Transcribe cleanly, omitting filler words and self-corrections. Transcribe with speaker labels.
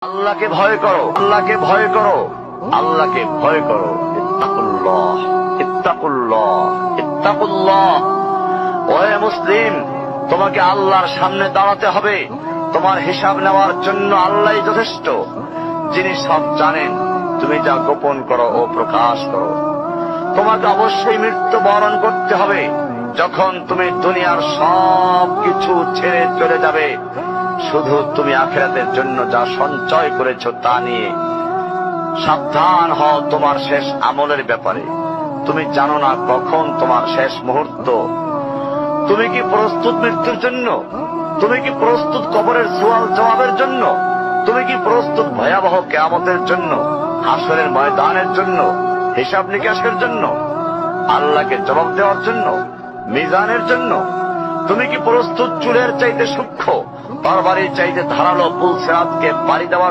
Speaker 1: আল্লাহকে ভয় করো, আল্লাহকে ভয় করো, আল্লাহকে ভয় করো। ইত্তাকুল্লাহ, ইত্তাকুল্লাহ, ইত্তাকুল্লাহ। ওহে মুসলিম, তোমাকে আল্লাহর সামনে দাঁড়াতে হবে। তোমার হিসাব নেওয়ার জন্য আল্লাহই যথেষ্ট, যিনি সব জানেন। তুমি যা গোপন করো ও প্রকাশ করো। তোমাকে অবশ্যই মৃত্যু বরণ করতে হবে। যখন তুমি দুনিয়ার সব কিছু ছেড়ে চলে যাবে, শুধু তুমি আখিরাতের জন্য যা সঞ্চয় করেছো তা নিয়ে সাবধান হও তোমার শেষ আমলের ব্যাপারে। তুমি জানো না কখন তোমার শেষ মুহূর্ত। তুমি কি প্রস্তুত মৃত্যুর জন্য? তুমি কি প্রস্তুত কবরের সওয়াল জবাবের জন্য? তুমি কি প্রস্তুত ভয়াবহ কিয়ামতের জন্য, হাসরের ময়দানের জন্য, হিসাব নিকাশের জন্য, আল্লাহকে জবাব দেওয়ার জন্য, মিজানের জন্য? তুমি কি প্রস্তুত চুলের চাইতে সূক্ষ্ম, তরবারির চাইতে ধারালো পুল সিরাতকে পাড়ি দেওয়ার